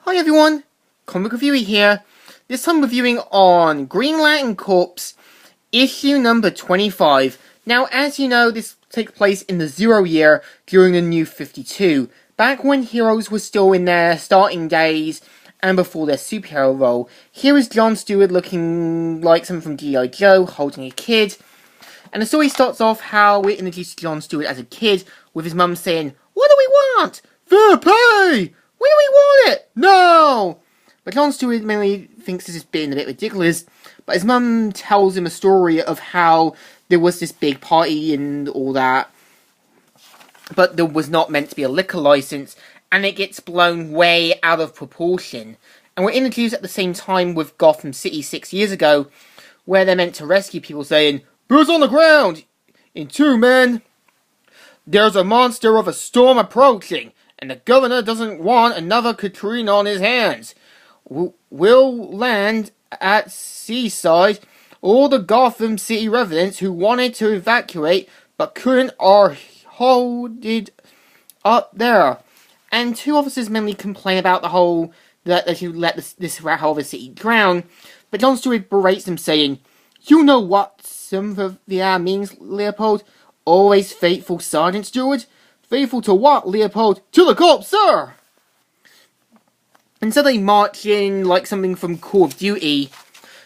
Hi everyone, Comic Reviewer here. This time reviewing on Green Lantern Corps, issue number 25. Now, as you know, this takes place in the 0 year during the New 52, back when heroes were still in their starting days and before their superhero role. Here is John Stewart looking like someone from G.I. Joe, holding a kid. And the story starts off how we introduce John Stewart as a kid, with his mum saying, "What do we want? Fair play! We want it! No!" But John Stewart mainly thinks this is being a bit ridiculous, but his mum tells him a story of how there was this big party and all that, but there was not meant to be a liquor license, and it gets blown way out of proportion. And we're introduced at the same time with Gotham City 6 years ago, where they're meant to rescue people saying, "Boots on the ground! In 2 men, there's a monster of a storm approaching, and the governor doesn't want another Katrina on his hands. We'll land at Seaside. All the Gotham City residents who wanted to evacuate but couldn't are holded up there." And 2 officers mainly complain about the whole that they should let this whole of the city drown. But John Stewart berates them, saying, "You know what sympathy means, Leopold? Always faithful, Sergeant Stewart." "Faithful to what, Leopold?" "To the corps, sir!" And so they march in like something from Call of Duty.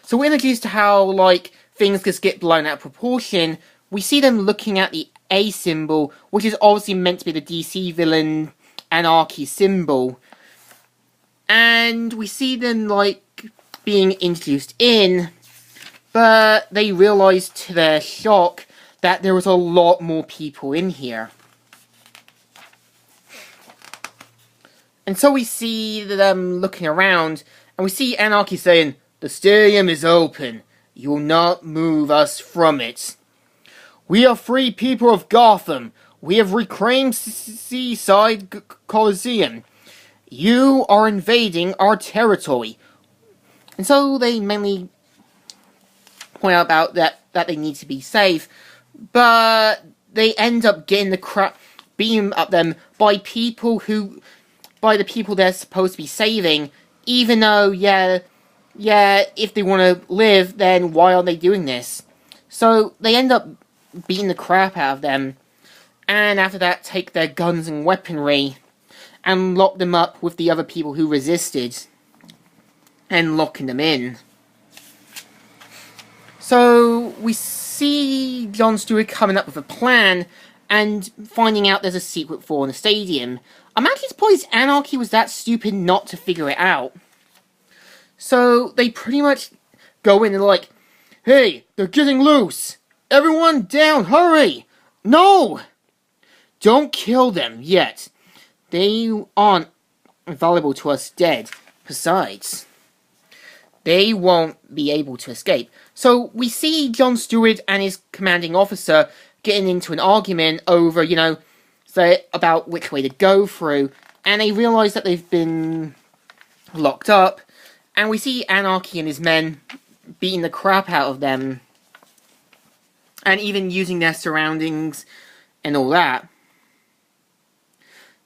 So we're introduced to how, like, things just get blown out of proportion. We see them looking at the A symbol, which is obviously meant to be the DC villain Anarchy symbol. And we see them, like, being introduced in, but they realise to their shock that there was a lot more people in here. And so we see them looking around, and we see Anarchy saying, "The stadium is open. You will not move us from it. We are free people of Gotham. We have reclaimed Seaside Coliseum. You are invading our territory." And so they mainly point out about that they need to be safe, but they end up getting the crap beaten up them by the people they're supposed to be saving, even though, if they want to live, then why are they doing this? So they end up beating the crap out of them, and after that take their guns and weaponry, and lock them up with the other people who resisted, and locking them in. So we see John Stewart coming up with a plan, and finding out there's a secret floor in the stadium. I'm actually surprised Anarchy was that stupid not to figure it out. So they pretty much go in and like, "Hey, they're getting loose! Everyone down, hurry! No! Don't kill them yet. They aren't valuable to us dead. Besides, they won't be able to escape." So we see John Stewart and his commanding officer getting into an argument over, about which way to go through, and they realise that they've been locked up, and we see Anarchy and his men beating the crap out of them, and even using their surroundings and all that.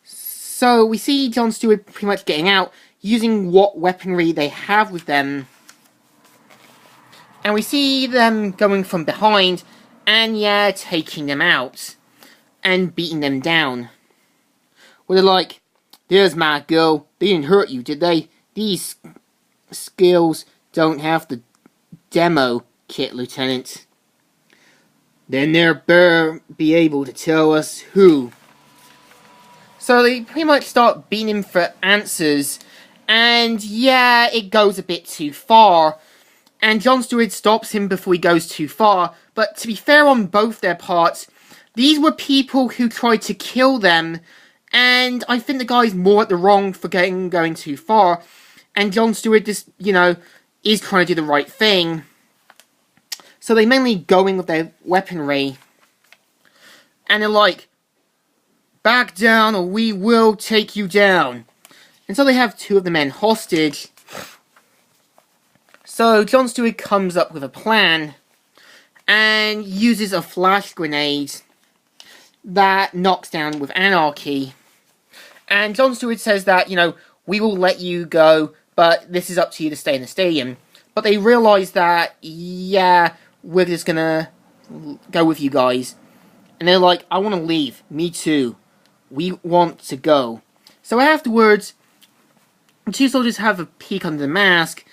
So we see John Stewart pretty much getting out, using what weaponry they have with them, and we see them going from behind, and taking them out, and beating them down. Well, they're like, "There's my girl. They didn't hurt you, did they? These skills don't have the demo kit, Lieutenant." "Then they'll better be able to tell us who." So they pretty much start beating him for answers, and it goes a bit too far. And John Stewart stops him before he goes too far, but to be fair on both their parts, these were people who tried to kill them, and I think the guy's more at the wrong for going too far, and John Stewart just, is trying to do the right thing. So they mainly go in with their weaponry, and they're like, "Back down or we will take you down." And so they have 2 of the men hostage. So John Stewart comes up with a plan, and uses a flash grenade that knocks down with Anarchy. And John Stewart says that, we will let you go, but this is up to you to stay in the stadium. But they realize that, yeah, we're just gonna go with you guys. And they're like, I want to leave. Me too. We want to go. So afterwards, the two soldiers have a peek under the mask,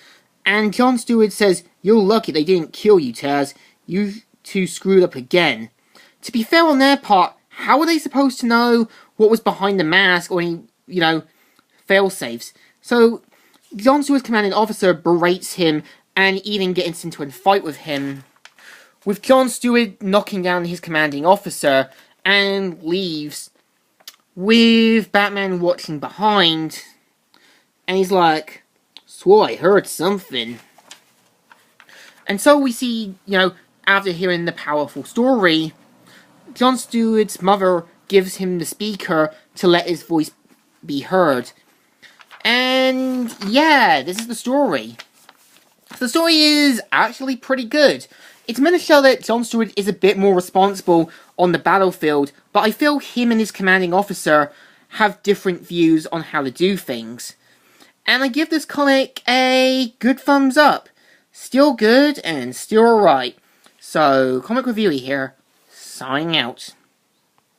and Jon Stewart says, "You're lucky they didn't kill you, Taz. You two screwed up again." To be fair on their part, how were they supposed to know what was behind the mask or any, fail-safes? So, Jon Stewart's commanding officer berates him and even gets into a fight with him, with Jon Stewart knocking down his commanding officer and leaves, with Batman watching behind, and he's like, "Swore I heard something." And so we see, after hearing the powerful story, Jon Stewart's mother gives him the speaker to let his voice be heard. And yeah, this is the story. The story is actually pretty good. It's meant to show that Jon Stewart is a bit more responsible on the battlefield, but I feel him and his commanding officer have different views on how to do things. And I give this comic a good thumbs up. Still good and still alright. So, Comic Reviewy here, signing out.